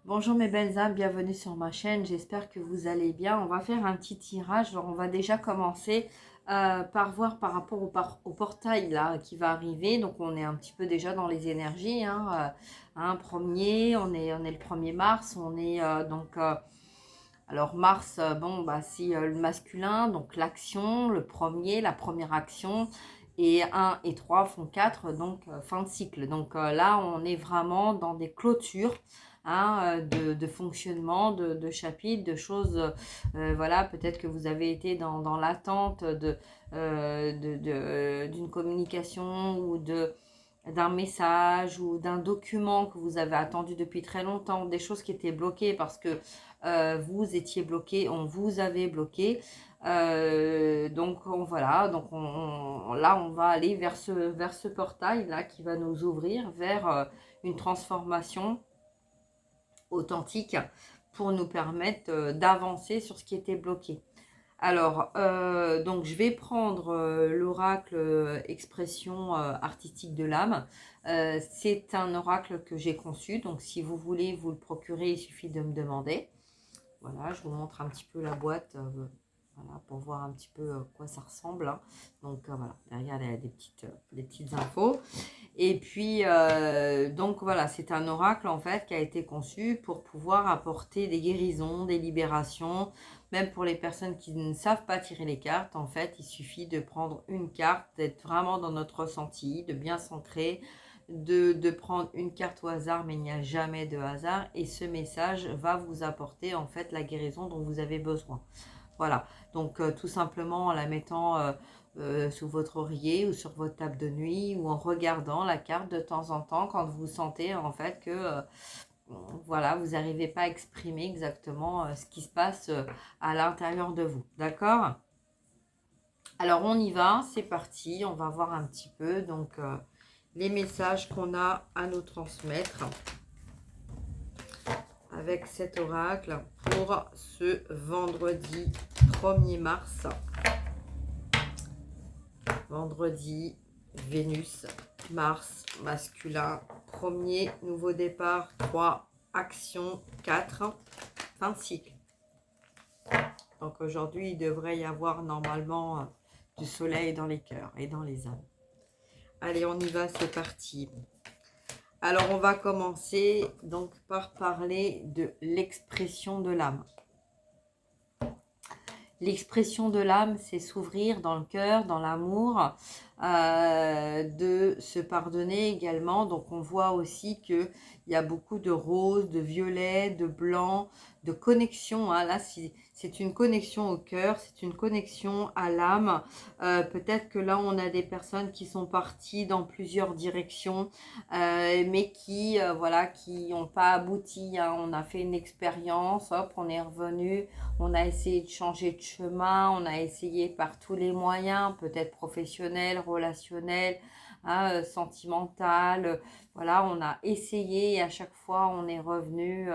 Bonjour mes belles âmes, bienvenue sur ma chaîne, j'espère que vous allez bien. On va faire un petit tirage. Alors on va déjà commencer par voir par rapport au portail là qui va arriver. Donc on est un petit peu déjà dans les énergies, premier, on est le 1er mars, on est alors Mars, bon bah c'est le masculin, donc l'action, le premier, la première action, et 1 et 3 font 4, donc fin de cycle. Donc là on est vraiment dans des clôtures, de fonctionnement, de chapitres, de choses, voilà, peut-être que vous avez été dans l'attente d'une communication ou d'un message ou d'un document que vous avez attendu depuis très longtemps, des choses qui étaient bloquées parce que vous étiez bloqué, on vous avait bloqué. Voilà, là on va aller vers ce portail là qui va nous ouvrir vers une transformation authentique pour nous permettre d'avancer sur ce qui était bloqué. Alors, donc je vais prendre l'oracle expression artistique de l'âme. C'est un oracle que j'ai conçu, donc si vous voulez vous le procurer, il suffit de me demander. Voilà, je vous montre un petit peu la boîte, voilà, pour voir un petit peu quoi ça ressemble, hein. Donc voilà, derrière il y a des petites infos. Et puis, donc voilà, c'est un oracle en fait qui a été conçu pour pouvoir apporter des guérisons, des libérations, même pour les personnes qui ne savent pas tirer les cartes. En fait, il suffit de prendre une carte, d'être vraiment dans notre ressenti, de bien s'ancrer, de prendre une carte au hasard, mais il n'y a jamais de hasard. Et ce message va vous apporter en fait la guérison dont vous avez besoin. Voilà, donc tout simplement en la mettant sous votre oreiller ou sur votre table de nuit ou en regardant la carte de temps en temps quand vous sentez en fait que voilà, vous n'arrivez pas à exprimer exactement ce qui se passe à l'intérieur de vous. D'accord? Alors on y va, c'est parti, on va voir un petit peu donc les messages qu'on a à nous transmettre avec cet oracle pour ce vendredi 1er mars. Vendredi, Vénus, Mars, masculin, premier, nouveau départ, 3, action, 4, fin de cycle. Donc aujourd'hui, il devrait y avoir normalement du soleil dans les cœurs et dans les âmes. Allez, on y va, c'est parti. Alors, on va commencer donc par parler de l'expression de l'âme. L'expression de l'âme, c'est s'ouvrir dans le cœur, dans l'amour, de se pardonner également. Donc on voit aussi qu'il y a beaucoup de roses, de violets, de blancs, de connexion. Là, c'est une connexion au cœur, c'est une connexion à l'âme. Peut-être que là, on a des personnes qui sont parties dans plusieurs directions, mais qui n'ont pas abouti. On a fait une expérience, hop, on est revenu. On a essayé de changer de chemin, on a essayé par tous les moyens, peut-être professionnels, relationnels, sentimental. Voilà, on a essayé et à chaque fois on est revenu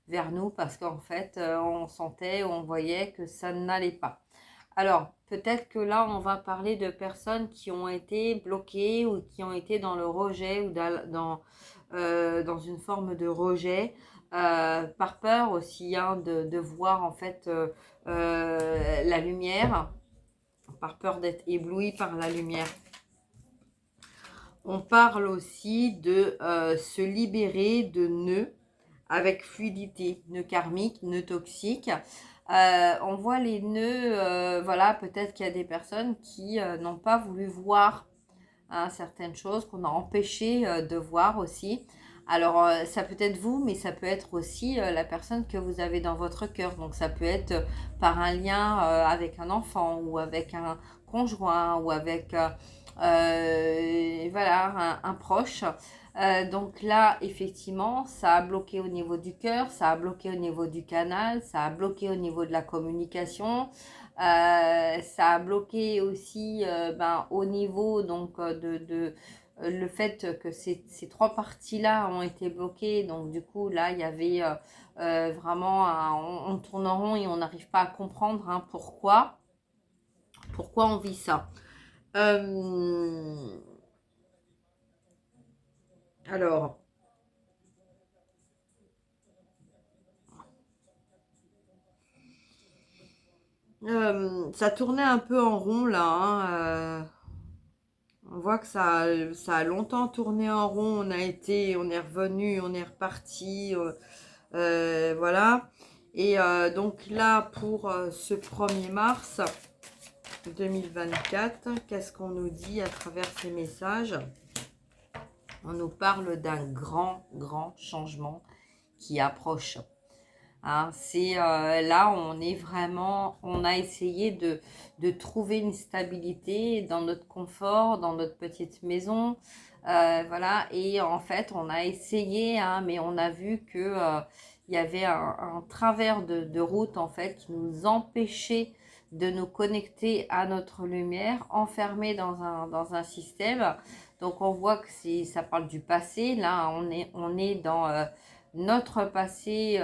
vers nous parce qu'en fait on sentait, on voyait que ça n'allait pas. Alors peut-être que là on va parler de personnes qui ont été bloquées ou qui ont été dans le rejet ou dans une forme de rejet. Par peur aussi de voir en fait la lumière, par peur d'être ébloui par la lumière. On parle aussi de se libérer de nœuds avec fluidité, nœuds karmiques, nœuds toxiques. On voit les nœuds, voilà, peut-être qu'il y a des personnes qui n'ont pas voulu voir certaines choses, qu'on a empêché de voir aussi. Alors, ça peut être vous, mais ça peut être aussi la personne que vous avez dans votre cœur. Donc, ça peut être par un lien avec un enfant ou avec un conjoint ou avec voilà, un proche. Donc là, effectivement, ça a bloqué au niveau du cœur, ça a bloqué au niveau du canal, ça a bloqué au niveau de la communication. Ça a bloqué aussi au niveau donc le fait que ces trois parties-là ont été bloquées. Donc du coup, là, il y avait vraiment on tourne en rond et on n'arrive pas à comprendre pourquoi on vit ça. Alors, Ça tournait un peu en rond là, hein, on voit que ça a longtemps tourné en rond. On est revenu, on est reparti. Voilà. Et donc là, pour ce 1er mars 2024, qu'est-ce qu'on nous dit à travers ces messages? On nous parle d'un grand, grand changement qui approche. Hein, c'est là, on a essayé de trouver une stabilité dans notre confort, dans notre petite maison, voilà. Et en fait, on a essayé, hein, mais on a vu que il y avait un travers de route en fait qui nous empêchait de nous connecter à notre lumière, enfermés dans un système. Donc on voit que ça parle du passé. Là, on est dans notre passé.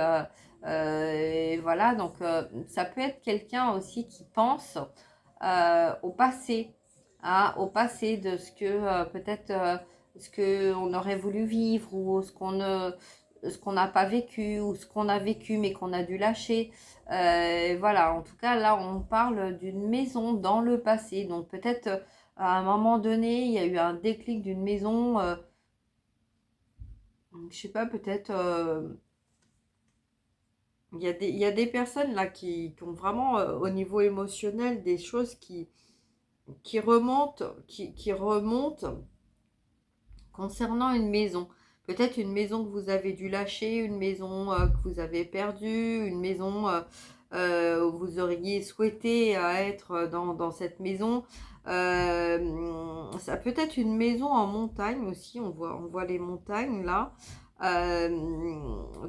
Voilà, donc ça peut être quelqu'un aussi qui pense au passé, hein, au passé de ce que peut-être ce que on aurait voulu vivre ou ce qu'on n'a pas vécu ou ce qu'on a vécu mais qu'on a dû lâcher. Voilà, en tout cas là on parle d'une maison dans le passé, donc peut-être à un moment donné il y a eu un déclic d'une maison, je sais pas, peut-être il y a des personnes là qui ont vraiment au niveau émotionnel des choses qui remontent concernant une maison. Peut-être une maison que vous avez dû lâcher, une maison que vous avez perdue, une maison où vous auriez souhaité être dans cette maison. Ça peut être une maison en montagne aussi, on voit les montagnes là.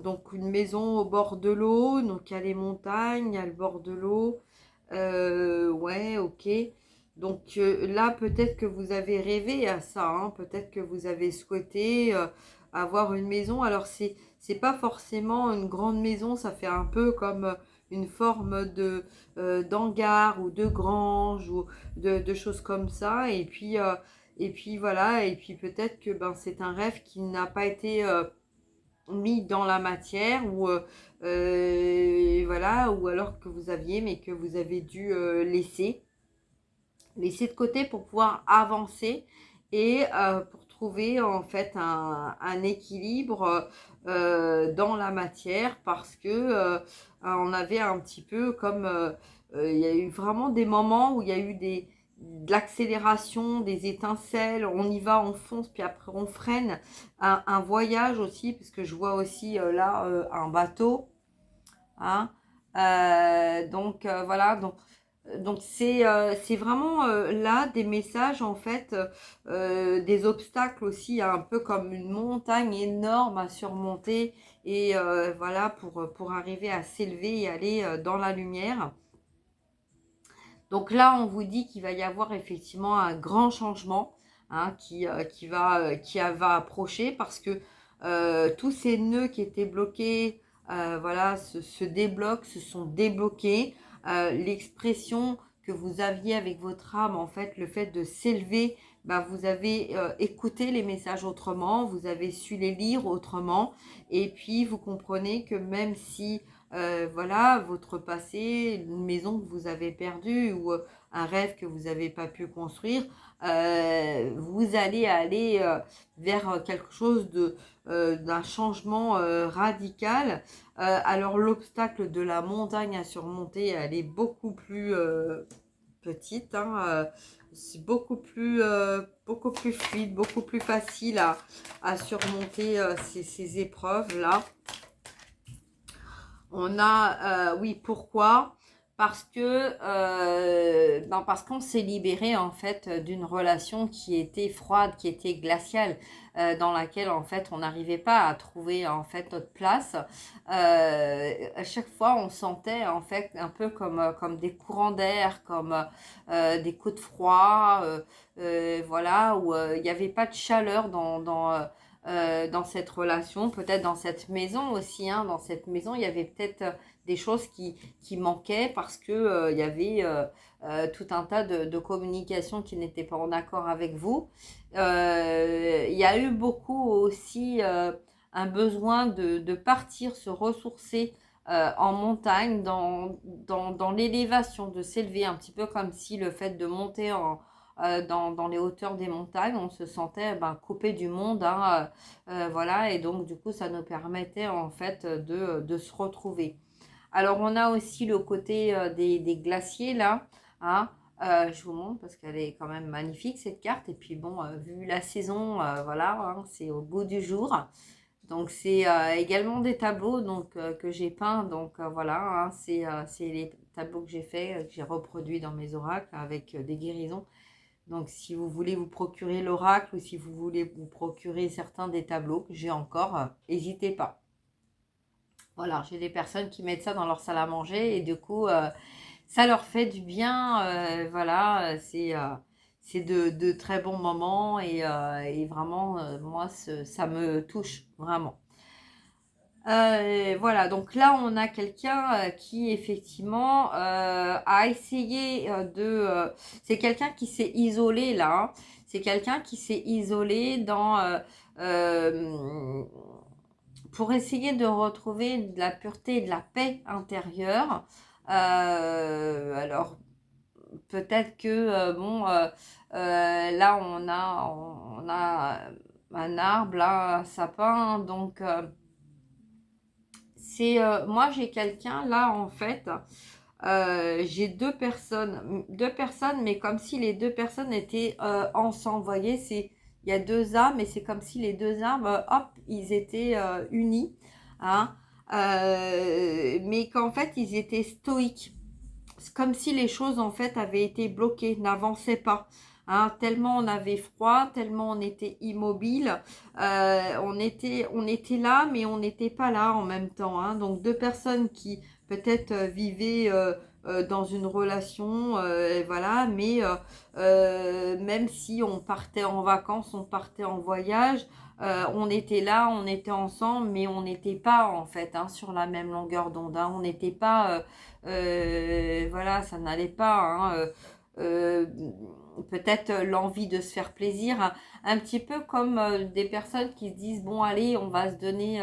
Donc une maison au bord de l'eau, donc il y a les montagnes, il y a le bord de l'eau. Ouais, ok. Donc là, peut-être que vous avez rêvé à ça, hein. Peut-être que vous avez souhaité avoir une maison. Alors c'est pas forcément une grande maison, ça fait un peu comme une forme de d'hangar ou de grange ou de choses comme ça. Et puis voilà, et puis peut-être que ben c'est un rêve qui n'a pas été mis dans la matière ou voilà, ou alors que vous aviez mais que vous avez dû laisser de côté pour pouvoir avancer et pour trouver en fait un équilibre dans la matière parce que on avait un petit peu comme il y a eu vraiment des moments où il y a eu de l'accélération, des étincelles, on y va, on fonce, puis après on freine. Un voyage aussi, parce que je vois aussi là un bateau. Hein. Donc voilà, donc c'est vraiment là des messages en fait, des obstacles aussi, un peu comme une montagne énorme à surmonter et voilà pour arriver à s'élever et aller dans la lumière. Donc là, on vous dit qu'il va y avoir effectivement un grand changement, hein, qui va approcher parce que tous ces nœuds qui étaient bloqués, voilà, se débloquent, se sont débloqués. L'expression que vous aviez avec votre âme, en fait, le fait de s'élever, bah, vous avez écouté les messages autrement, vous avez su les lire autrement, et puis vous comprenez que même si voilà, votre passé, une maison que vous avez perdue ou un rêve que vous n'avez pas pu construire, vous allez aller vers quelque chose d'un changement radical. Alors l'obstacle de la montagne à surmonter, elle est beaucoup plus petite, hein, c'est beaucoup plus fluide, beaucoup plus facile à surmonter ces épreuves-là. On a, oui, pourquoi? Parce que, parce qu'on s'est libéré en fait d'une relation qui était froide, qui était glaciale, dans laquelle en fait on n'arrivait pas à trouver en fait notre place. À chaque fois, on sentait en fait un peu comme des courants d'air, comme des coups de froid, voilà, où il n'y avait pas de chaleur dans cette relation, peut-être dans cette maison aussi, hein. Dans cette maison, il y avait peut-être des choses qui manquaient parce que il y avait tout un tas de communications qui n'étaient pas en accord avec vous. Il y a eu beaucoup aussi un besoin de partir, se ressourcer en montagne, dans l'élévation, de s'élever un petit peu comme si le fait de monter dans les hauteurs des montagnes, on se sentait coupé du monde, hein, voilà, et donc du coup ça nous permettait en fait de se retrouver. Alors on a aussi le côté des glaciers là, hein. Je vous montre parce qu'elle est quand même magnifique cette carte, et puis bon, vu la saison, voilà, hein, c'est au goût du jour. Donc c'est également des tableaux donc, que j'ai peints, donc voilà, hein, c'est les tableaux que j'ai fait, que j'ai reproduits dans mes oracles avec des guérisons. Donc si vous voulez vous procurer l'oracle, ou si vous voulez vous procurer certains des tableaux que j'ai encore, n'hésitez pas. Voilà, j'ai des personnes qui mettent ça dans leur salle à manger, et du coup ça leur fait du bien, voilà, c'est de très bons moments, et vraiment, moi, ça me touche vraiment. Voilà, donc là, on a quelqu'un qui, effectivement, a essayé c'est quelqu'un qui s'est isolé, là, hein. C'est quelqu'un qui s'est isolé euh, pour essayer de retrouver de la pureté et de la paix intérieure. Alors, peut-être que, bon, là, on a un arbre, là, un sapin, donc moi, j'ai quelqu'un, là, en fait, j'ai deux personnes, mais comme si les deux personnes étaient ensemble. Vous voyez, il y a deux âmes, et c'est comme si les deux âmes, hop, ils étaient unis, hein, mais qu'en fait, ils étaient stoïques. C'est comme si les choses en fait avaient été bloquées, n'avançaient pas. Hein, tellement on avait froid, tellement on était immobile, on était là, mais on n'était pas là en même temps. Hein. Donc deux personnes qui peut-être vivaient dans une relation, voilà, mais même si on partait en vacances, on partait en voyage, on était là, on était ensemble, mais on n'était pas en fait, hein, sur la même longueur d'onde. Hein. On n'était pas, voilà, ça n'allait pas. Hein. Euh, Peut-être l'envie de se faire plaisir, hein. Un petit peu comme des personnes qui se disent bon allez, on va se donner,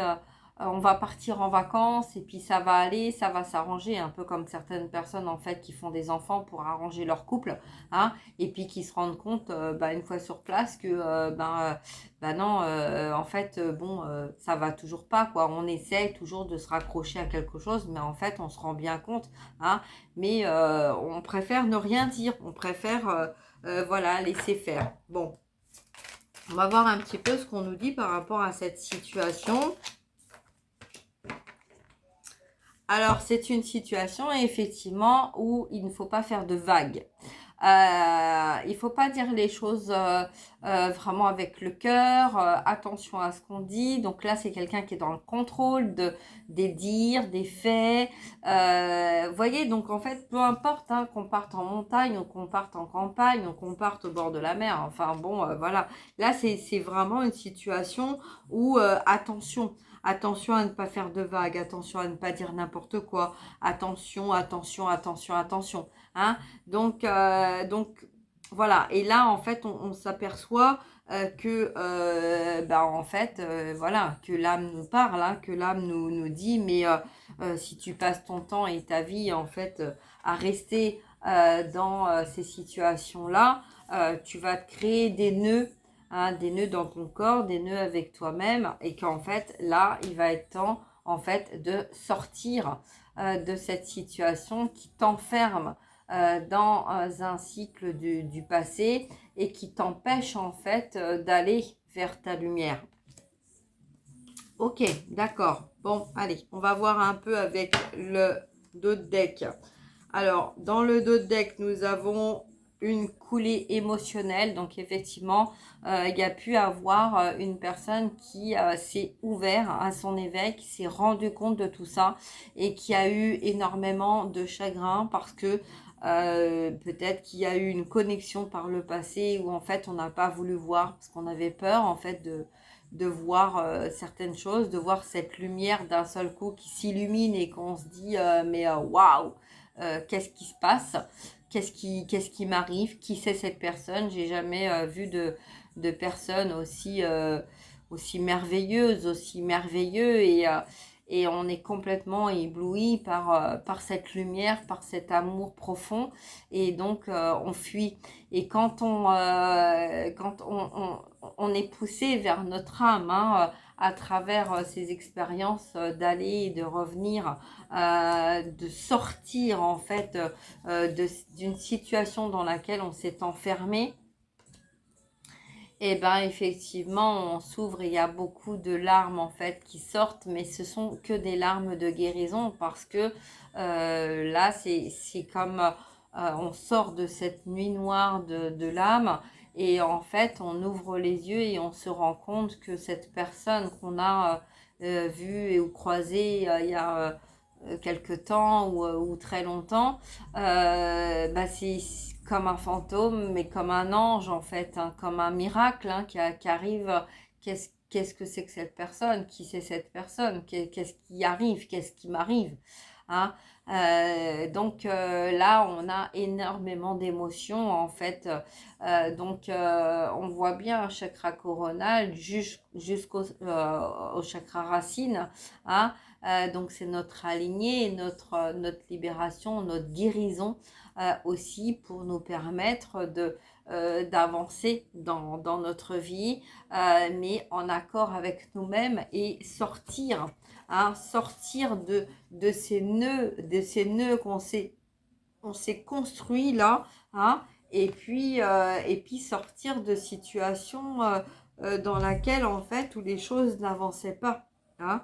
on va partir en vacances, et puis ça va aller, ça va s'arranger, un peu comme certaines personnes en fait qui font des enfants pour arranger leur couple, hein, et puis qui se rendent compte une fois sur place que non, en fait, bon, ça va toujours pas, quoi. On essaie toujours de se raccrocher à quelque chose, mais en fait, on se rend bien compte, hein, mais on préfère ne rien dire, on préfère, voilà, laisser faire. Bon, on va voir un petit peu ce qu'on nous dit par rapport à cette situation. Alors, c'est une situation, effectivement, où il ne faut pas faire de vagues. Il ne faut pas dire les choses vraiment avec le cœur. Attention à ce qu'on dit. Donc là, c'est quelqu'un qui est dans le contrôle des dires, des faits. Vous voyez, donc en fait, peu importe, hein, qu'on parte en montagne, ou qu'on parte en campagne, ou qu'on parte au bord de la mer. Enfin bon, voilà. Là, c'est vraiment une situation où attention. Attention à ne pas faire de vagues, attention à ne pas dire n'importe quoi, attention, attention, attention, attention. Hein. Donc voilà. Et là, en fait, on s'aperçoit que, en fait, voilà, que l'âme nous parle, hein, que l'âme nous dit, mais si tu passes ton temps et ta vie, en fait, à rester dans ces situations-là, tu vas te créer des nœuds, hein, des nœuds dans ton corps, des nœuds avec toi-même, et qu'en fait, là, il va être temps, en fait, de sortir de cette situation qui t'enferme dans un cycle du passé, et qui t'empêche en fait d'aller vers ta lumière. Ok, d'accord. Bon, allez, on va voir un peu avec le dos de deck. Alors, dans le dos de deck, nous avons une coulée émotionnelle. Donc, effectivement, il y a pu avoir une personne qui s'est ouverte à son éveil, qui s'est rendu compte de tout ça, et qui a eu énormément de chagrin parce que peut-être qu'il y a eu une connexion par le passé où en fait on n'a pas voulu voir parce qu'on avait peur en fait de voir certaines choses, de voir cette lumière d'un seul coup qui s'illumine, et qu'on se dit mais waouh, qu'est-ce qui se passe, qu'est-ce qui m'arrive, qui c'est cette personne, j'ai jamais vu de personne aussi merveilleuse, aussi merveilleux, et on est complètement ébloui par cette lumière, par cet amour profond, et donc on fuit. Et quand on est poussé vers notre âme, hein, à travers ces expériences d'aller et de revenir, de sortir en fait d'une situation dans laquelle on s'est enfermé, et ben effectivement on s'ouvre et il y a beaucoup de larmes en fait qui sortent, mais ce sont que des larmes de guérison, parce que là c'est comme on sort de cette nuit noire de l'âme, et en fait on ouvre les yeux et on se rend compte que cette personne qu'on a vue ou croisée il y a quelque temps ou très longtemps, bah c'est comme un fantôme, mais comme un ange en fait, hein, comme un miracle, hein, qui arrive. Qu'est-ce que c'est que cette personne? Qui c'est cette personne? Qu'est-ce qui arrive? Qu'est-ce qui m'arrive? Hein? Donc là, on a énormément d'émotions en fait. Donc on voit bien un chakra coronal jusqu'au au chakra racine. Hein? Donc c'est notre alignée, notre libération, notre guérison aussi, pour nous permettre d'avancer dans notre vie, mais en accord avec nous-mêmes, et sortir, hein, sortir de ces nœuds on s'est construit là, hein, et puis sortir de situations dans laquelle en fait où les choses n'avançaient pas, hein.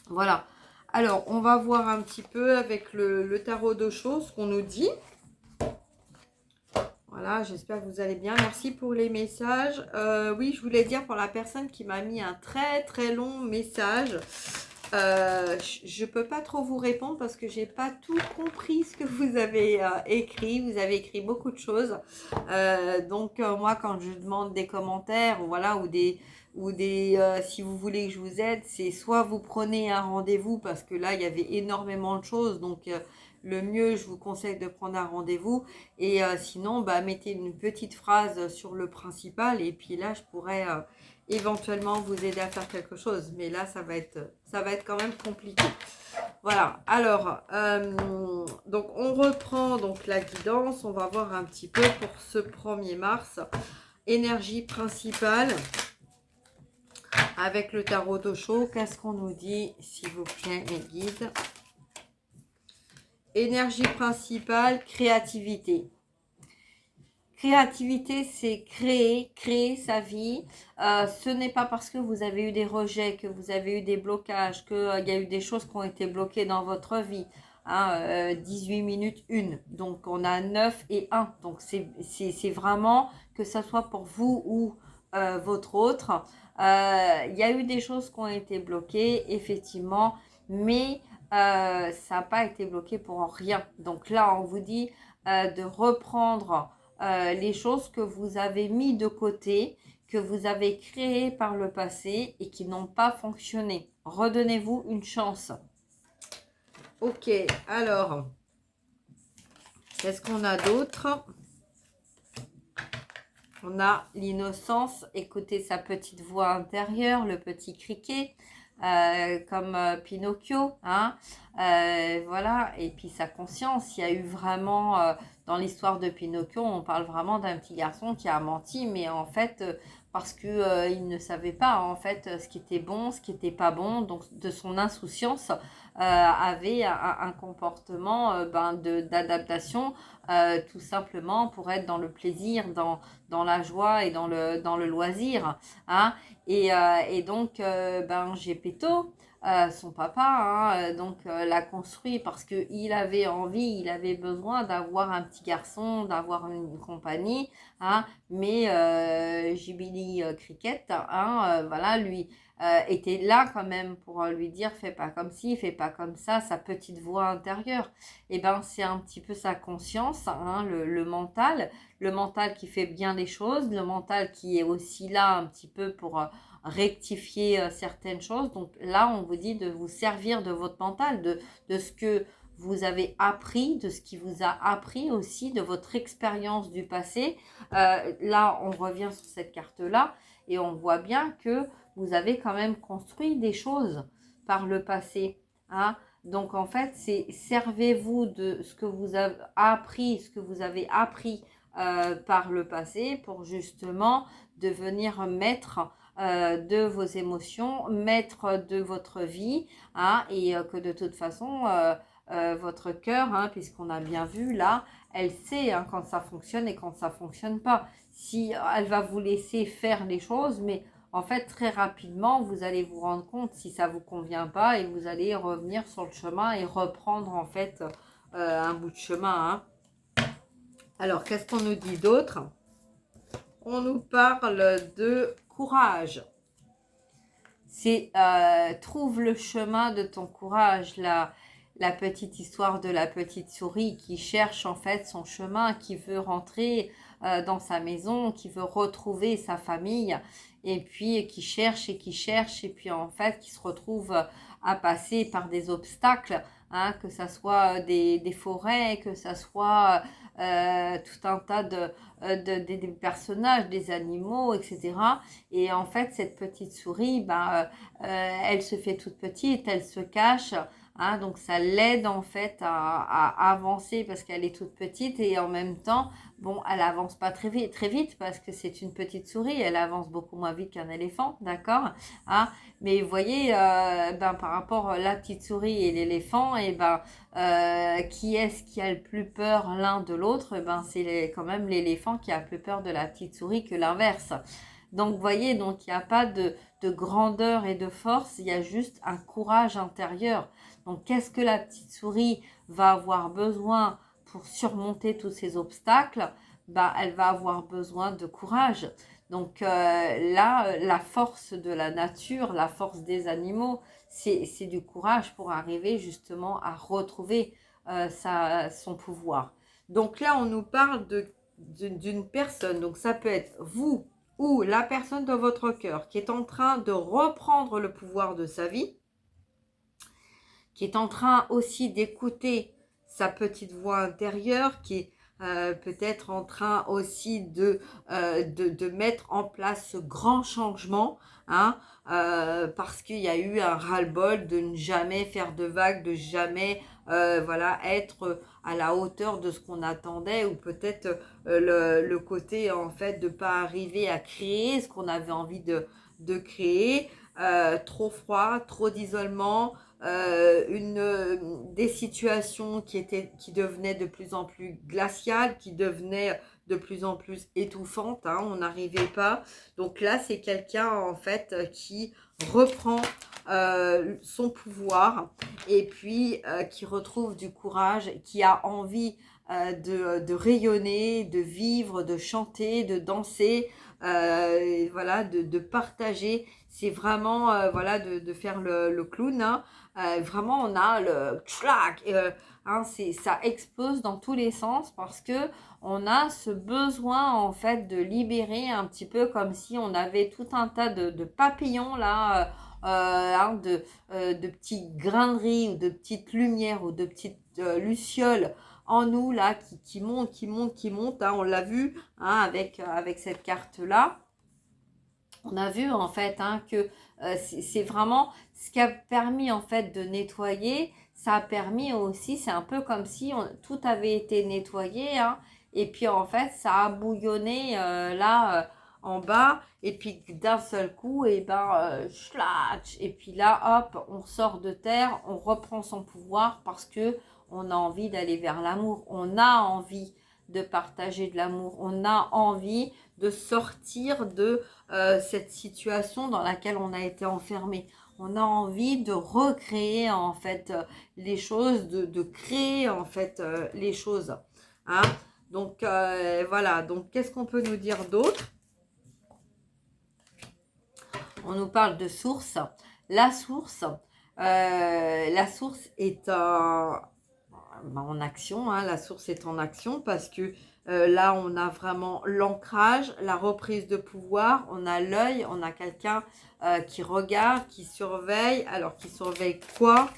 Voilà. Alors, on va voir un petit peu avec le tarot de choses qu'on nous dit. Voilà, j'espère que vous allez bien. Merci pour les messages. Oui, je voulais dire pour la personne qui m'a mis un très très long message. Je ne peux pas trop vous répondre parce que j'ai pas tout compris ce que vous avez écrit. Vous avez écrit beaucoup de choses. Donc moi, quand je demande des commentaires, voilà, si vous voulez que je vous aide, c'est soit vous prenez un rendez-vous, parce que là il y avait énormément de choses, donc le mieux, je vous conseille de prendre un rendez-vous, et sinon bah mettez une petite phrase sur le principal, et puis là je pourrais éventuellement vous aider à faire quelque chose, mais là ça va être quand même compliqué. Voilà, alors donc on reprend donc la guidance. On va voir un petit peu pour ce 1er mars, énergie principale avec le tarot d'Osho. Qu'est-ce qu'on nous dit, s'il vous plaît, mes guides? Énergie principale, créativité. Créativité, c'est créer sa vie. Ce n'est pas parce que vous avez eu des rejets, que vous avez eu des blocages, qu'il y a eu des choses qui ont été bloquées dans votre vie. Hein, 18 minutes 1. Donc, on a 9 et 1. Donc, c'est vraiment que ce soit pour vous ou votre autre. Il y a eu des choses qui ont été bloquées, effectivement, mais ça n'a pas été bloqué pour rien. Donc là, on vous dit de reprendre les choses que vous avez mis de côté, que vous avez créées par le passé et qui n'ont pas fonctionné. Redonnez-vous une chance. Ok, alors, qu'est-ce qu'on a d'autre? On a l'innocence, écouter sa petite voix intérieure, le petit criquet, comme Pinocchio, hein, voilà, et puis sa conscience. Il y a eu vraiment, dans l'histoire de Pinocchio, on parle vraiment d'un petit garçon qui a menti, mais en fait, parce que il ne savait pas en fait ce qui était bon, ce qui n'était pas bon, donc de son insouciance, avait un comportement d'adaptation, tout simplement pour être dans le plaisir, dans la joie et dans le loisir, hein. Et donc Geppetto, son papa, hein, l'a construit parce qu'il avait envie, il avait besoin d'avoir un petit garçon, d'avoir une compagnie, hein. Mais Jibili Cricket, hein, voilà, lui était là quand même pour lui dire fais pas comme ci, fais pas comme ça, sa petite voix intérieure. Et ben c'est un petit peu sa conscience, hein, le mental qui fait bien les choses, le mental qui est aussi là un petit peu pour rectifier certaines choses. Donc là, on vous dit de vous servir de votre mental, de ce que vous avez appris, de ce qui vous a appris aussi, de votre expérience du passé. Là, on revient sur cette carte-là et on voit bien que vous avez quand même construit des choses. par le passé. Hein. Donc en fait, c'est servez-vous de ce que vous avez appris, par le passé pour justement devenir maître de vos émotions, maître de votre vie, hein, et que de toute façon, votre cœur, hein, puisqu'on a bien vu là, elle sait hein, quand ça fonctionne et quand ça fonctionne pas. Si elle va vous laisser faire les choses, mais en fait très rapidement vous allez vous rendre compte si ça vous convient pas et vous allez revenir sur le chemin et reprendre en fait un bout de chemin. Hein. Alors qu'est-ce qu'on nous dit d'autre? On nous parle de courage. C'est trouve le chemin de ton courage, la petite histoire de la petite souris qui cherche en fait son chemin, qui veut rentrer dans sa maison, qui veut retrouver sa famille et puis qui cherche et puis en fait qui se retrouve à passer par des obstacles, hein, que ça soit des forêts, que ça soit tout un tas des personnages, des animaux, etc. Et en fait, cette petite souris, elle se fait toute petite, elle se cache. Hein, donc ça l'aide en fait à avancer parce qu'elle est toute petite et en même temps, bon, elle avance pas très vite parce que c'est une petite souris, elle avance beaucoup moins vite qu'un éléphant, d'accord? Hein, mais vous voyez, par rapport à la petite souris et l'éléphant, et qui est-ce qui a le plus peur l'un de l'autre? C'est quand même l'éléphant qui a plus peur de la petite souris que l'inverse. Donc, vous voyez, donc il n'y a pas de grandeur et de force, il y a juste un courage intérieur. Donc, qu'est-ce que la petite souris va avoir besoin pour surmonter tous ces obstacles? Elle va avoir besoin de courage. Donc là, la force de la nature, la force des animaux, c'est du courage pour arriver justement à retrouver son pouvoir. Donc là, on nous parle d'une personne. Donc ça peut être vous ou la personne de votre cœur qui est en train de reprendre le pouvoir de sa vie, qui est en train aussi d'écouter sa petite voix intérieure, qui est peut-être en train aussi de mettre en place ce grand changement, hein, parce qu'il y a eu un ras-le-bol de ne jamais faire de vagues, de jamais être à la hauteur de ce qu'on attendait, ou peut-être le côté en fait de pas arriver à créer ce qu'on avait envie de créer, trop froid, trop d'isolement, des situations qui devenaient de plus en plus glaciales, qui devenaient de plus en plus étouffantes, hein, on n'arrivait pas. Donc là, c'est quelqu'un en fait qui reprend son pouvoir et puis qui retrouve du courage, qui a envie de rayonner, de vivre, de chanter, de danser, de partager. C'est vraiment de faire le clown, hein. Vraiment on a le tchlac, hein, ça explose dans tous les sens parce que on a ce besoin en fait de libérer un petit peu, comme si on avait tout un tas de papillons là, hein, de petites grains de riz ou de petites lumières ou de petites lucioles en nous là qui montent, hein, on l'a vu, hein, avec cette carte là. On a vu en fait, hein, que c'est vraiment ce qui a permis en fait de nettoyer. Ça a permis aussi, c'est un peu comme si tout avait été nettoyé, hein, et puis en fait ça a bouillonné en bas, et puis d'un seul coup, schlatch, et puis là hop, on sort de terre, on reprend son pouvoir parce que on a envie d'aller vers l'amour, on a envie de partager de l'amour, on a envie de sortir de cette situation dans laquelle on a été enfermé. On a envie de recréer en fait les choses, de créer en fait les choses. Hein. Donc voilà, donc qu'est-ce qu'on peut nous dire d'autre? On nous parle de source. La source est en action, hein. La source est en action parce que là, on a vraiment l'ancrage, la reprise de pouvoir, on a l'œil, on a quelqu'un qui regarde, qui surveille. Alors, qui surveille quoi?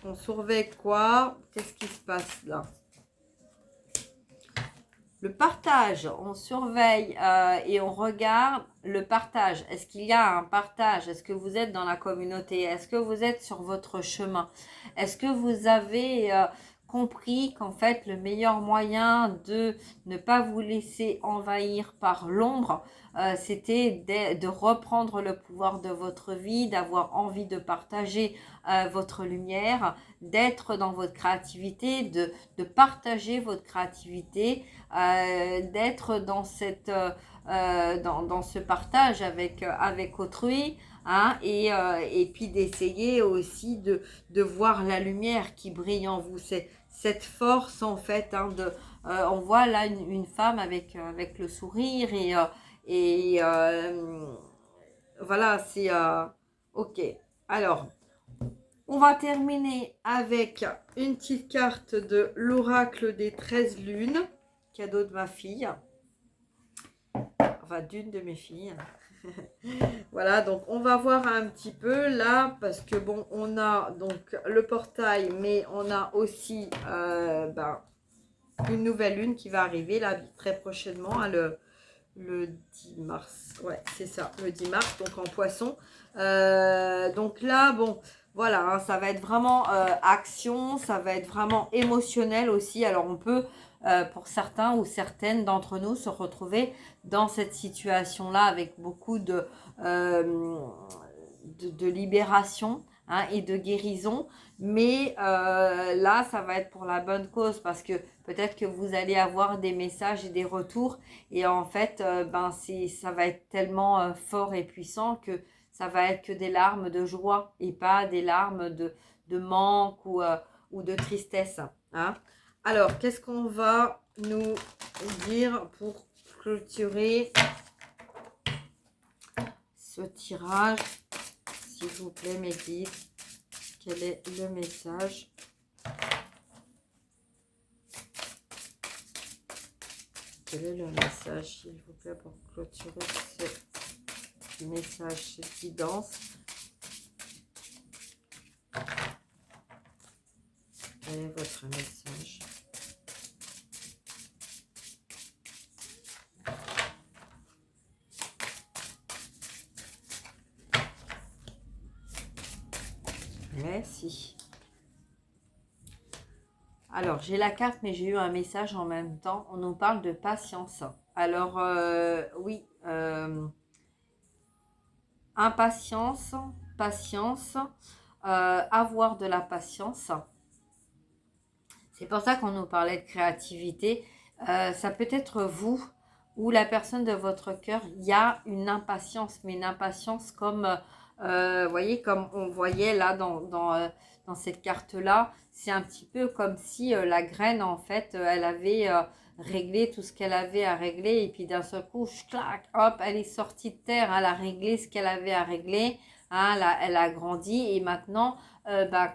On surveille quoi? Qu'est-ce qui se passe là? Le partage, on surveille et on regarde le partage. Est-ce qu'il y a un partage? Est-ce que vous êtes dans la communauté? Est-ce que vous êtes sur votre chemin? Est-ce que vous avez compris qu'en fait, le meilleur moyen de ne pas vous laisser envahir par l'ombre, c'était de reprendre le pouvoir de votre vie, d'avoir envie de partager votre lumière, d'être dans votre créativité, de partager votre créativité, d'être dans dans ce partage avec autrui, hein, et puis d'essayer aussi de voir la lumière qui brille en vous. C'est cette force en fait, hein, on voit là une femme avec le sourire et voilà, c'est ok. Alors, on va terminer avec une petite carte de l'oracle des 13 lunes, cadeau de ma fille, enfin d'une de mes filles. Voilà, donc on va voir un petit peu là, parce que bon, on a donc le portail, mais on a aussi une nouvelle lune qui va arriver là très prochainement, hein, le 10 mars. Ouais, c'est ça, le 10 mars, donc en poisson. Donc là, bon, voilà, hein, ça va être vraiment action, ça va être vraiment émotionnel aussi. Alors on peut, pour certains ou certaines d'entre nous, se retrouver dans cette situation-là avec beaucoup de libération, hein, et de guérison. Mais là, ça va être pour la bonne cause, parce que peut-être que vous allez avoir des messages et des retours. Et en fait, ça va être tellement fort et puissant que ça va être que des larmes de joie et pas des larmes de manque ou de tristesse, hein. Alors, qu'est-ce qu'on va nous dire pour clôturer ce tirage? S'il vous plaît, mes guides, quel est le message? Quel est le message, s'il vous plaît, pour clôturer ce message, cette guidance? Quel est votre message? Merci. Alors, j'ai la carte, mais j'ai eu un message en même temps. On nous parle de patience. Alors, oui, impatience, patience, avoir de la patience. C'est pour ça qu'on nous parlait de créativité. Ça peut être vous ou la personne de votre cœur. Il y a une impatience, mais une impatience comme, vous voyez, comme on voyait là dans cette carte-là. C'est un petit peu comme si la graine, en fait, elle avait réglé tout ce qu'elle avait à régler. Et puis d'un seul coup, clac, hop, elle est sortie de terre. Elle a réglé ce qu'elle avait à régler. Hein, elle a grandi. Et maintenant,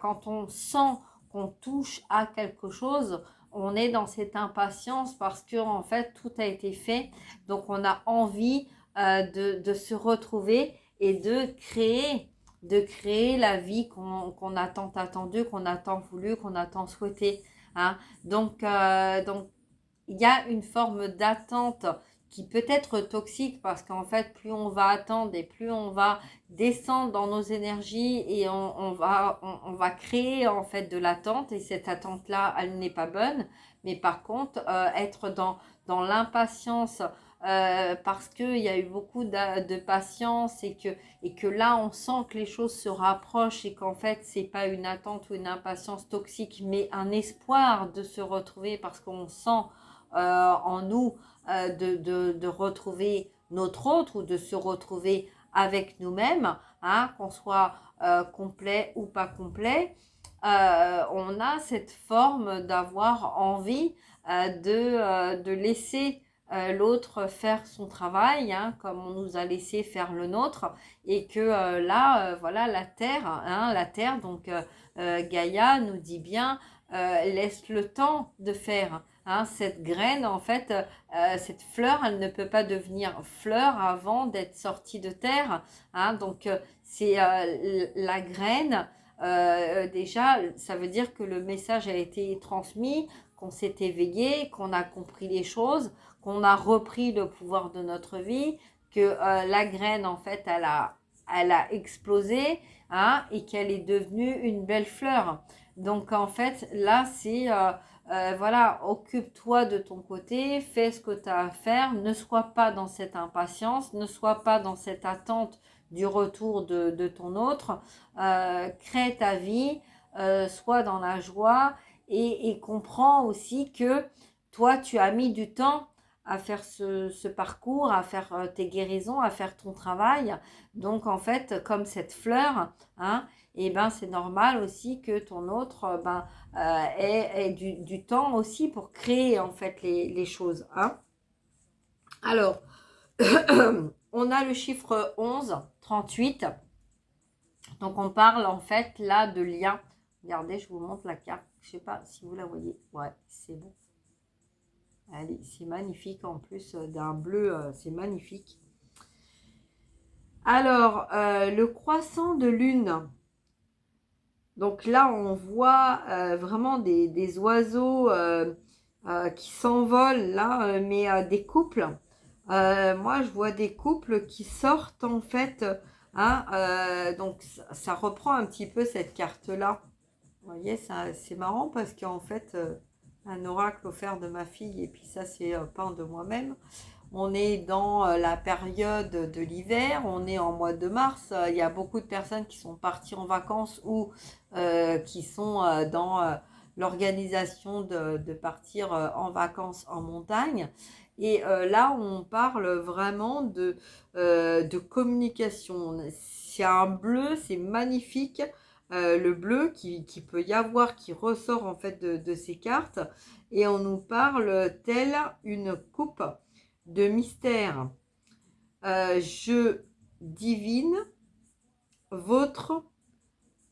quand on sent qu'on touche à quelque chose, on est dans cette impatience parce que en fait tout a été fait, donc on a envie de se retrouver et de créer la vie qu'on a tant attendue, qu'on a tant voulu, qu'on a tant souhaité, hein. Donc il y a une forme d'attente qui peut être toxique, parce qu'en fait, plus on va attendre et plus on va descendre dans nos énergies, et on va créer en fait de l'attente, et cette attente-là, elle n'est pas bonne. Mais par contre, être dans l'impatience, parce qu'il y a eu beaucoup de patience, et que là, on sent que les choses se rapprochent, et qu'en fait, c'est pas une attente ou une impatience toxique, mais un espoir de se retrouver, parce qu'on sent en nous de retrouver notre autre, ou de se retrouver avec nous-mêmes, hein, qu'on soit complet ou pas complet. On a cette forme d'avoir envie de laisser l'autre faire son travail, hein, comme on nous a laissé faire le nôtre, et que là, voilà, la terre, hein, donc Gaïa nous dit bien, laisse le temps de faire. Hein, cette graine, en fait, cette fleur, elle ne peut pas devenir fleur avant d'être sortie de terre. Hein, donc, c'est la graine. Déjà, ça veut dire que le message a été transmis, qu'on s'est éveillé, qu'on a compris les choses, qu'on a repris le pouvoir de notre vie, que la graine, en fait, elle a explosé, hein, et qu'elle est devenue une belle fleur. Donc, en fait, là, c'est, voilà, occupe-toi de ton côté, fais ce que tu as à faire, ne sois pas dans cette impatience, ne sois pas dans cette attente du retour de ton autre, crée ta vie, sois dans la joie et comprends aussi que toi, tu as mis du temps à faire ce parcours, à faire tes guérisons, à faire ton travail. Donc, en fait, comme cette fleur, hein, et ben, c'est normal aussi que ton autre ait du temps aussi pour créer, en fait, les choses. Hein. Alors, on a le chiffre 11, 38. Donc, on parle, en fait, là, de lien. Regardez, je vous montre la carte. Je ne sais pas si vous la voyez. Ouais, c'est bon. Allez, c'est magnifique en plus d'un bleu, c'est magnifique. Alors, le croissant de lune. Donc là, on voit vraiment des oiseaux qui s'envolent là, mais des couples. Moi, je vois des couples qui sortent en fait. Hein, donc, ça reprend un petit peu cette carte-là. Vous voyez, c'est marrant parce qu'en fait, un oracle offert de ma fille et puis ça, c'est peint de moi-même. On est dans la période de l'hiver, on est en mois de mars. Il y a beaucoup de personnes qui sont parties en vacances ou qui sont dans l'organisation de partir en vacances en montagne. Et là, on parle vraiment de communication. C'est un bleu, c'est magnifique. Le bleu qui peut y avoir, qui ressort en fait de ces cartes. Et on nous parle telle une coupe de mystère. Je divine votre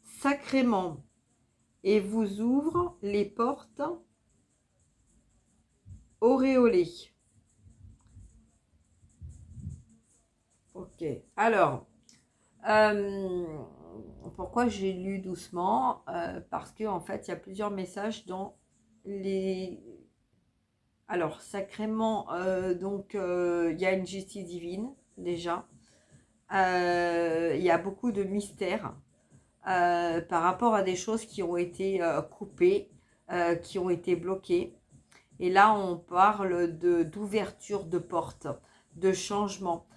sacrement et vous ouvre les portes auréolées. Ok, alors, pourquoi j'ai lu doucement parce que en fait, il y a plusieurs messages dans les... Alors, sacrément, donc, il y a une justice divine, déjà. Il y a beaucoup de mystères par rapport à des choses qui ont été coupées, qui ont été bloquées. Et là, on parle d'ouverture de portes, de changement.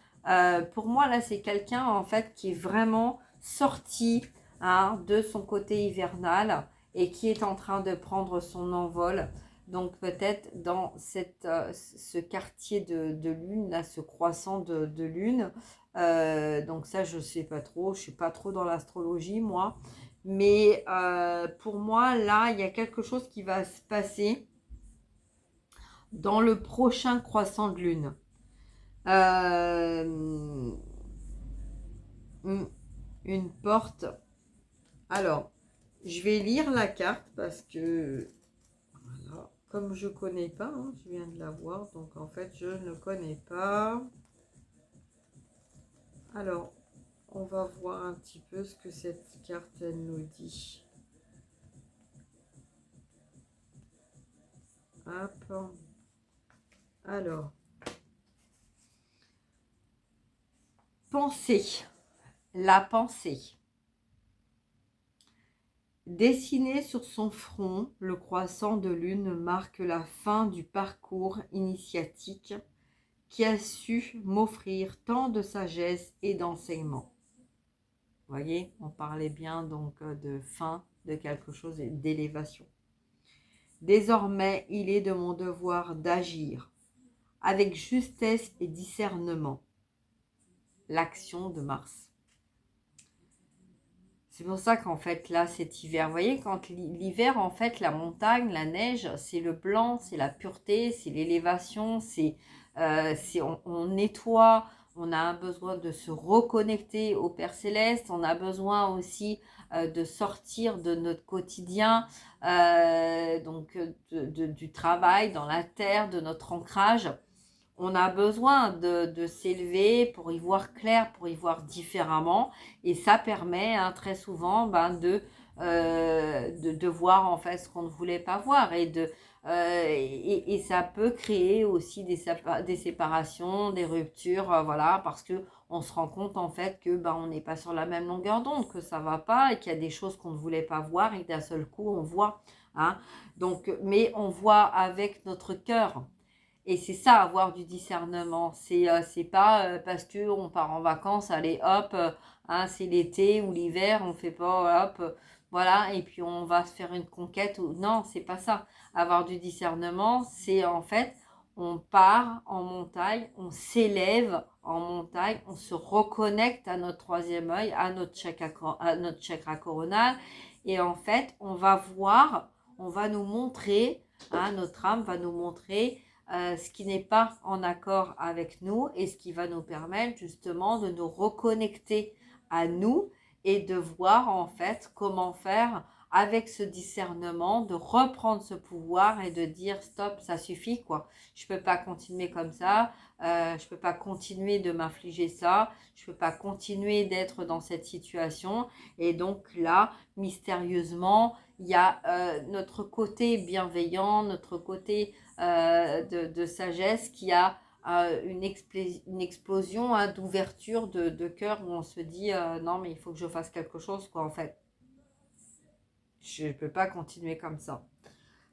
Pour moi, là, c'est quelqu'un, en fait, qui est vraiment sorti de son côté hivernal et qui est en train de prendre son envol. Donc, peut-être dans ce quartier de lune, là, ce croissant de lune. Donc, ça, je ne sais pas trop. Je ne suis pas trop dans l'astrologie, moi. Mais pour moi, là, il y a quelque chose qui va se passer dans le prochain croissant de lune. Une porte. Alors, je vais lire la carte parce que, voilà, comme je ne connais pas, hein, je viens de la voir, donc en fait, je ne connais pas. Alors, on va voir un petit peu ce que cette carte, elle nous dit. Hop. Alors, pensée. La pensée. Dessiné sur son front, le croissant de lune marque la fin du parcours initiatique qui a su m'offrir tant de sagesse et d'enseignement. Vous voyez, on parlait bien donc de fin de quelque chose et d'élévation. Désormais, il est de mon devoir d'agir avec justesse et discernement. L'action de Mars. C'est pour ça qu'en fait, là, cet hiver, vous voyez, quand l'hiver, en fait, la montagne, la neige, c'est le blanc, c'est la pureté, c'est l'élévation, on nettoie, on a un besoin de se reconnecter au Père Céleste, on a besoin aussi de sortir de notre quotidien, donc du travail dans la terre, de notre ancrage. On a besoin de s'élever pour y voir clair, pour y voir différemment. Et ça permet très souvent de voir en fait ce qu'on ne voulait pas voir et ça peut créer aussi des séparations, des ruptures, voilà, parce que on se rend compte en fait que on n'est pas sur la même longueur d'onde, que ça va pas et qu'il y a des choses qu'on ne voulait pas voir et d'un seul coup on voit, hein. Donc, mais on voit avec notre cœur. Et c'est ça, avoir du discernement. C'est pas parce que on part en vacances, allez hop, hein, c'est l'été ou l'hiver, on fait pas hop, voilà, et puis on va se faire une conquête. Non, c'est pas ça. Avoir du discernement, c'est en fait, on part en montagne, on s'élève en montagne, on se reconnecte à notre troisième œil, à notre chakra coronal, et en fait, on va voir, on va nous montrer, hein, notre âme va nous montrer ce qui n'est pas en accord avec nous et ce qui va nous permettre justement de nous reconnecter à nous et de voir en fait comment faire avec ce discernement, de reprendre ce pouvoir et de dire stop, ça suffit quoi. Je peux pas continuer comme ça, je peux pas continuer de m'infliger ça, je peux pas continuer d'être dans cette situation. Et donc là, mystérieusement, il y a notre côté bienveillant, notre côté de sagesse qui a une explosion, hein, d'ouverture de cœur où on se dit non mais il faut que je fasse quelque chose quoi en fait. Je ne peux pas continuer comme ça.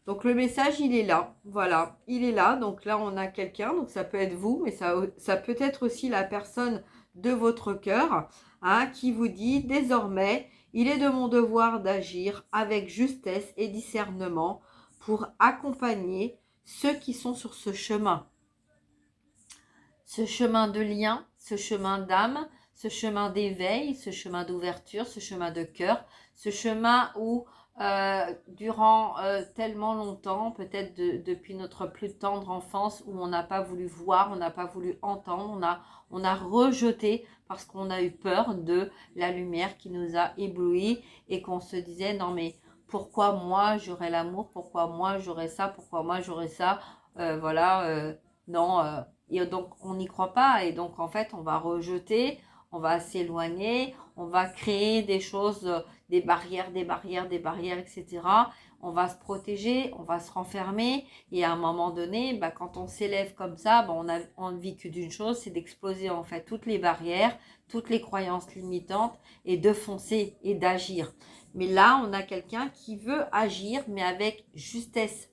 Donc le message il est là, voilà, il est là. Donc là on a quelqu'un, donc ça peut être vous, mais ça peut être aussi la personne de votre cœur, hein, qui vous dit désormais il est de mon devoir d'agir avec justesse et discernement pour accompagner ceux qui sont sur ce chemin de lien, ce chemin d'âme, ce chemin d'éveil, ce chemin d'ouverture, ce chemin de cœur, ce chemin où durant tellement longtemps, peut-être depuis notre plus tendre enfance, où on n'a pas voulu voir, on n'a pas voulu entendre, on a rejeté parce qu'on a eu peur de la lumière qui nous a éblouis et qu'on se disait non mais pourquoi moi j'aurais l'amour, pourquoi moi j'aurais ça, pourquoi moi j'aurais ça, voilà, non. Et donc, on n'y croit pas. Et donc, en fait, on va rejeter, on va s'éloigner, on va créer des choses, des barrières, etc. On va se protéger, on va se renfermer. Et à un moment donné, quand on s'élève comme ça, on a envie que d'une chose, c'est d'exploser, en fait, toutes les barrières, toutes les croyances limitantes et de foncer et d'agir. Mais là, on a quelqu'un qui veut agir, mais avec justesse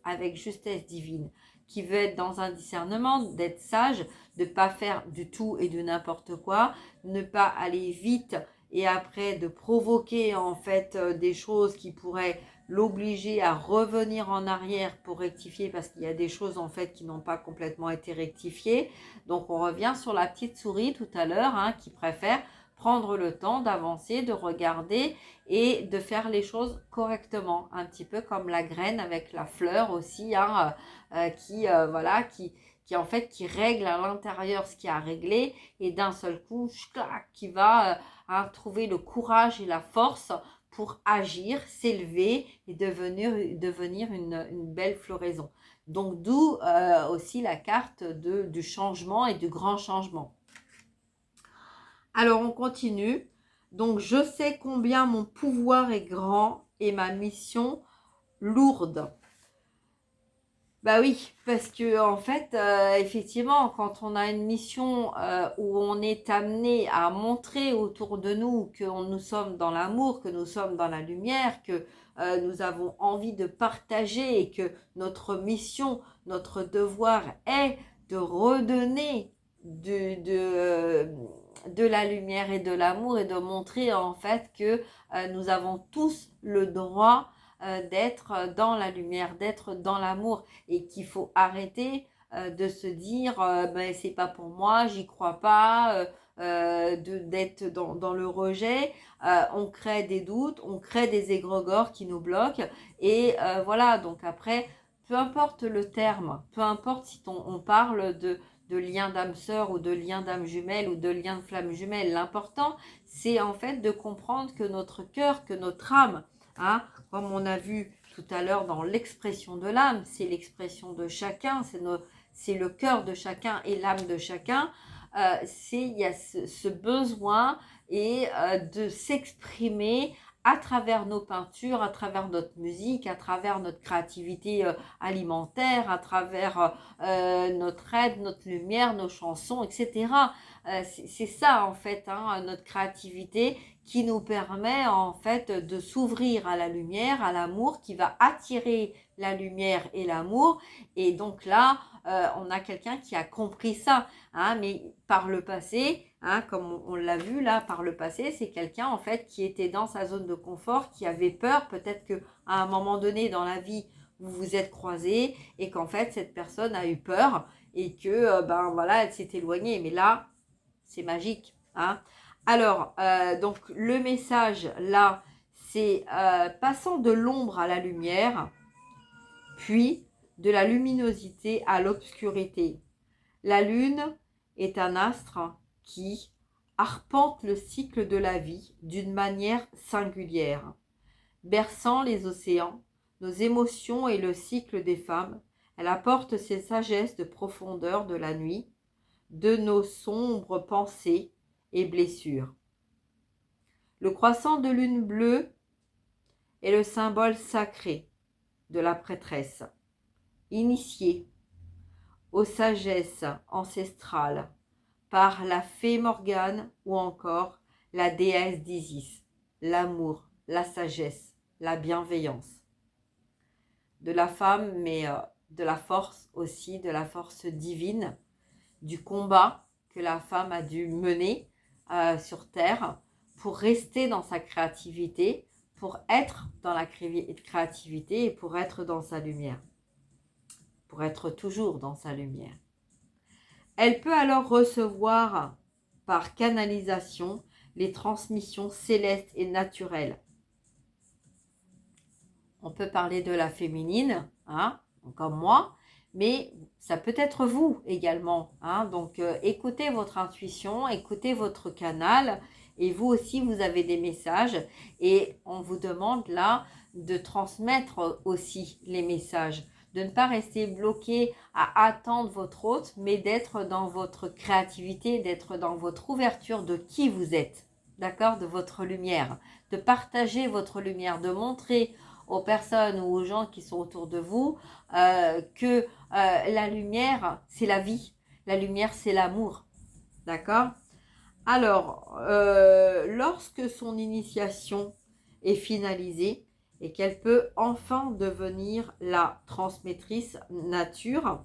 divine, qui veut être dans un discernement, d'être sage, de ne pas faire du tout et de n'importe quoi, ne pas aller vite et après de provoquer en fait des choses qui pourraient l'obliger à revenir en arrière pour rectifier parce qu'il y a des choses en fait qui n'ont pas complètement été rectifiées. Donc on revient sur la petite souris tout à l'heure, hein, qui préfère prendre le temps d'avancer, de regarder et de faire les choses correctement, un petit peu comme la graine avec la fleur aussi, hein, voilà, qui en fait qui règle à l'intérieur ce qui a réglé et d'un seul coup qui va hein, trouver le courage et la force pour agir, s'élever et devenir une belle floraison. Donc d'où aussi la carte du changement et du grand changement. Alors on continue. Donc je sais combien mon pouvoir est grand et ma mission lourde. Bah oui, parce que en fait, effectivement, quand on a une mission où on est amené à montrer autour de nous que nous sommes dans l'amour, que nous sommes dans la lumière, que nous avons envie de partager et que notre mission, notre devoir est de redonner de la lumière et de l'amour et de montrer en fait que nous avons tous le droit d'être dans la lumière, d'être dans l'amour et qu'il faut arrêter de se dire c'est pas pour moi, j'y crois pas, d'être dans le rejet. On crée des doutes, on crée des égrégores qui nous bloquent et voilà, donc après peu importe le terme, peu importe si on parle de lien d'âme sœur ou de lien d'âme jumelle ou de lien de flamme jumelle, l'important c'est en fait de comprendre que notre cœur, que notre âme, hein, comme on a vu tout à l'heure dans l'expression de l'âme, c'est l'expression de chacun, c'est le cœur de chacun et l'âme de chacun. Il y a ce besoin et de s'exprimer à travers nos peintures, à travers notre musique, à travers notre créativité alimentaire, à travers notre aide, notre lumière, nos chansons, etc. C'est ça en fait, hein, notre créativité qui nous permet en fait de s'ouvrir à la lumière, à l'amour, qui va attirer la lumière et l'amour. Et donc là, on a quelqu'un qui a compris ça, hein, mais par le passé, hein, comme on l'a vu là, par le passé, c'est quelqu'un en fait qui était dans sa zone de confort, qui avait peur, peut-être qu'à un moment donné dans la vie, vous vous êtes croisés et qu'en fait cette personne a eu peur et que ben voilà, elle s'est éloignée. Mais là, c'est magique, hein. Alors, donc le message là, c'est passant de l'ombre à la lumière, puis de la luminosité à l'obscurité. La lune est un astre qui arpente le cycle de la vie d'une manière singulière, berçant les océans, nos émotions et le cycle des femmes. Elle apporte ses sagesses de profondeur de la nuit, de nos sombres pensées et blessures. Le croissant de lune bleue est le symbole sacré de la prêtresse, initiée aux sagesses ancestrales par la fée Morgane ou encore la déesse d'Isis, l'amour, la sagesse, la bienveillance. De la femme, mais de la force aussi, de la force divine, du combat que la femme a dû mener sur Terre pour rester dans sa créativité, pour être dans la créativité et pour être dans sa lumière, pour être toujours dans sa lumière. Elle peut alors recevoir par canalisation les transmissions célestes et naturelles. On peut parler de la féminine, hein, comme moi, mais ça peut être vous également, hein. Donc écoutez votre intuition, écoutez votre canal, et vous aussi vous avez des messages, et on vous demande là de transmettre aussi les messages, de ne pas rester bloqué à attendre votre hôte, mais d'être dans votre créativité, d'être dans votre ouverture de qui vous êtes, d'accord, de votre lumière, de partager votre lumière, de montrer aux personnes ou aux gens qui sont autour de vous que la lumière, c'est la vie. La lumière, c'est l'amour. D'accord? Alors, lorsque son initiation est finalisée et qu'elle peut enfin devenir la transmettrice nature,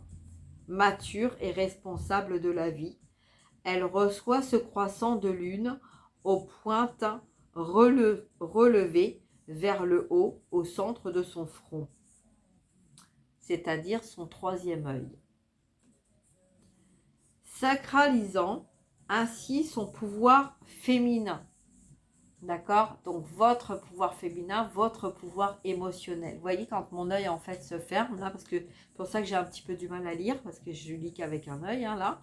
mature et responsable de la vie, elle reçoit ce croissant de lune aux pointes relevées vers le haut au centre de son front, c'est-à-dire son troisième œil, sacralisant ainsi son pouvoir féminin. D'accord? Donc votre pouvoir féminin, votre pouvoir émotionnel. Vous voyez quand mon œil en fait se ferme là, parce que c'est pour ça que j'ai un petit peu du mal à lire, parce que je lis qu'avec un œil, hein, là.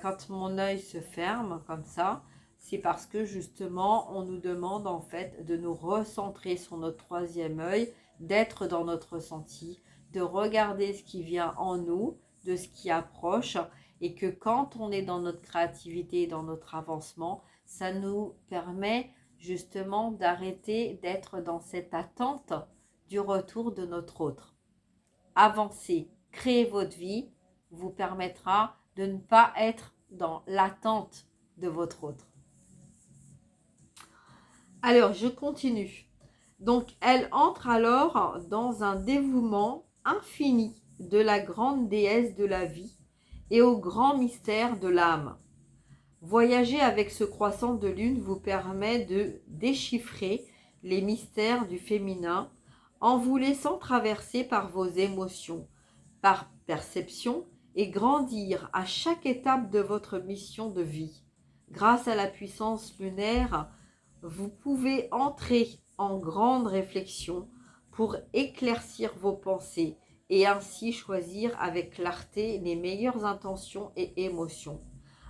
Quand mon œil se ferme comme ça, c'est parce que justement on nous demande en fait de nous recentrer sur notre troisième œil, d'être dans notre ressenti, de regarder ce qui vient en nous, de ce qui approche, et que quand on est dans notre créativité, dans notre avancement, ça nous permet justement d'arrêter d'être dans cette attente du retour de notre autre. Avancer, créer votre vie vous permettra de ne pas être dans l'attente de votre autre. Alors, je continue. Donc, elle entre alors dans un dévouement infini de la grande déesse de la vie et au grand mystère de l'âme. Voyager avec ce croissant de lune vous permet de déchiffrer les mystères du féminin en vous laissant traverser par vos émotions, par perception, et grandir à chaque étape de votre mission de vie. Grâce à la puissance lunaire, vous pouvez entrer en grande réflexion pour éclaircir vos pensées et ainsi choisir avec clarté les meilleures intentions et émotions.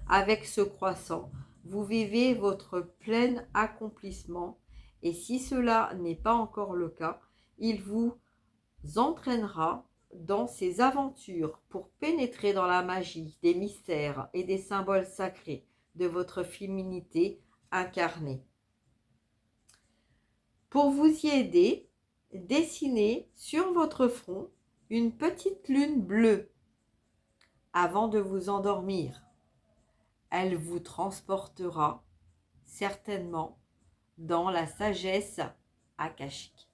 Avec ce croissant, vous vivez votre plein accomplissement et si cela n'est pas encore le cas, il vous entraînera dans ses aventures pour pénétrer dans la magie des mystères et des symboles sacrés de votre féminité incarnée. Pour vous y aider, dessinez sur votre front une petite lune bleue avant de vous endormir. Elle vous transportera certainement dans la sagesse akashique.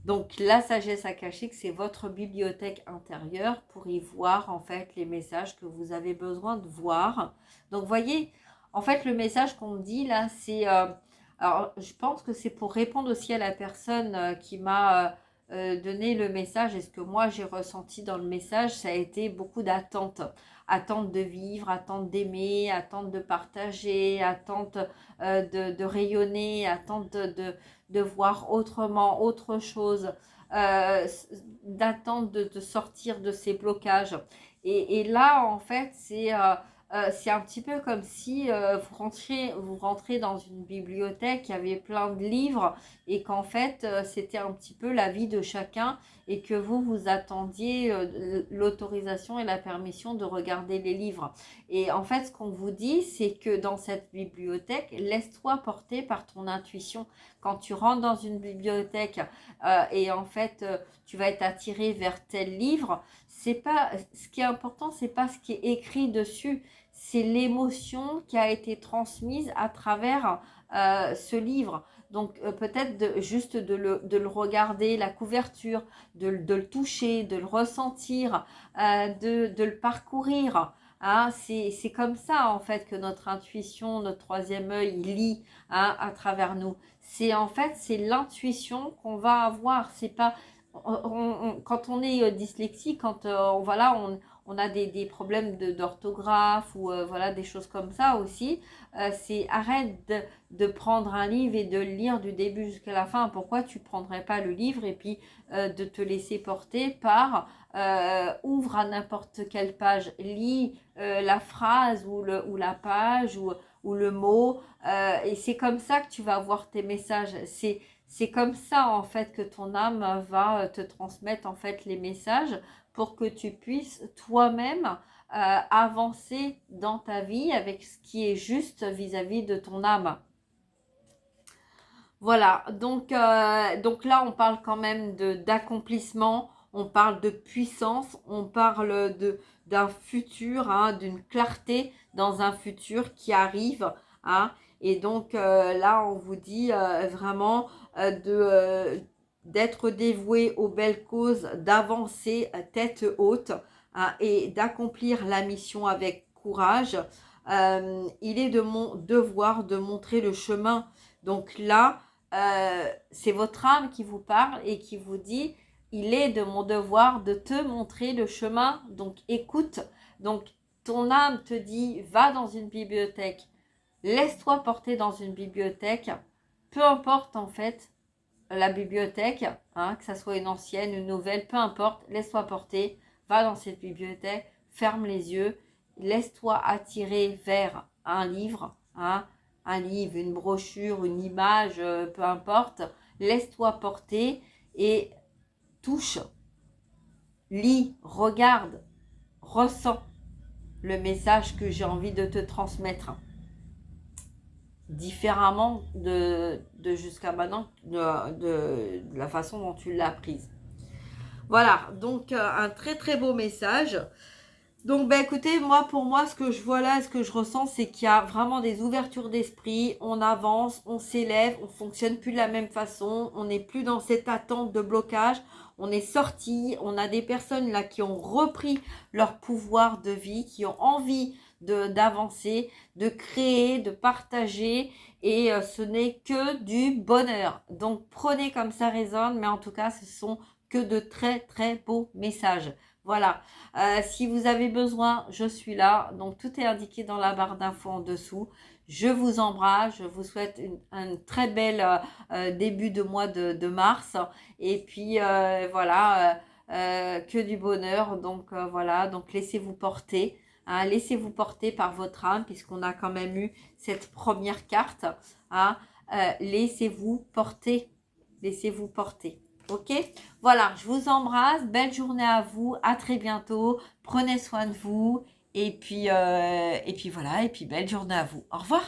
Donc la sagesse akashique, c'est votre bibliothèque intérieure pour y voir en fait les messages que vous avez besoin de voir. Donc voyez, en fait le message qu'on me dit là, c'est... alors je pense que c'est pour répondre aussi à la personne qui m'a donné le message. Et ce que moi j'ai ressenti dans le message, ça a été beaucoup d'attente. Attente de vivre, attente d'aimer, attente de partager, attente de rayonner, attente de voir autrement, autre chose, d'attendre de sortir de ces blocages. Et là, en fait, c'est un petit peu comme si vous rentrez dans une bibliothèque, il y avait plein de livres et qu'en fait, c'était un petit peu la vie de chacun et que vous attendiez l'autorisation et la permission de regarder les livres. Et en fait, ce qu'on vous dit, c'est que dans cette bibliothèque, laisse-toi porter par ton intuition. Quand tu rentres dans une bibliothèque et en fait, tu vas être attiré vers tel livre, c'est pas, ce qui est important, c'est pas ce qui est écrit dessus, c'est l'émotion qui a été transmise à travers ce livre. Donc peut-être juste de le regarder, la couverture, de le toucher, de le ressentir, de le parcourir. Hein, c'est comme ça en fait que notre intuition, notre troisième œil lit à travers nous. C'est en fait c'est l'intuition qu'on va avoir. C'est pas quand on est dyslexique, quand voilà on a des problèmes d'orthographe ou voilà des choses comme ça aussi. C'est arrête de prendre un livre et de le lire du début jusqu'à la fin. Pourquoi tu prendrais pas le livre et puis de te laisser porter par ouvre à n'importe quelle page, lis la phrase ou la page ou le mot et c'est comme ça que tu vas avoir tes messages. C'est comme ça en fait que ton âme va te transmettre en fait les messages pour que tu puisses toi-même avancer dans ta vie avec ce qui est juste vis-à-vis de ton âme. Voilà, donc là on parle quand même d'accomplissement, on parle de puissance, on parle d'un futur, hein, d'une clarté dans un futur qui arrive. Hein, et donc là on vous dit vraiment d'être dévoué aux belles causes, d'avancer tête haute hein, et d'accomplir la mission avec courage. Il est de mon devoir de montrer le chemin. Donc là, c'est votre âme qui vous parle et qui vous dit il est de mon devoir de te montrer le chemin, donc écoute. Donc ton âme te dit va dans une bibliothèque, laisse-toi porter dans une bibliothèque, peu importe en fait la bibliothèque, hein, que ça soit une ancienne, une nouvelle, peu importe, laisse-toi porter, va dans cette bibliothèque, ferme les yeux, laisse-toi attirer vers un livre, hein, un livre, une brochure, une image, peu importe, laisse-toi porter et touche, lis, regarde, ressens le message que j'ai envie de te transmettre différemment de jusqu'à maintenant, de la façon dont tu l'as prise. Voilà, donc un très très beau message. Donc bah écoutez, pour moi, ce que je vois là, ce que je ressens, c'est qu'il y a vraiment des ouvertures d'esprit, on avance, on s'élève, on fonctionne plus de la même façon, on n'est plus dans cette attente de blocage, on est sorti, on a des personnes là qui ont repris leur pouvoir de vie, qui ont envie d'avancer, de créer, de partager et ce n'est que du bonheur. Donc prenez comme ça résonne, mais en tout cas ce sont que de très très beaux messages. Voilà, si vous avez besoin, je suis là. Donc, tout est indiqué dans la barre d'infos en dessous. Je vous embrasse. Je vous souhaite un très bel début de mois de mars. Et puis, voilà, que du bonheur. Donc, voilà, donc laissez-vous porter. Hein, laissez-vous porter par votre âme puisqu'on a quand même eu cette première carte. Hein, laissez-vous porter. Laissez-vous porter. Ok, voilà, je vous embrasse, belle journée à vous, à très bientôt, prenez soin de vous et puis voilà, et puis belle journée à vous. Au revoir.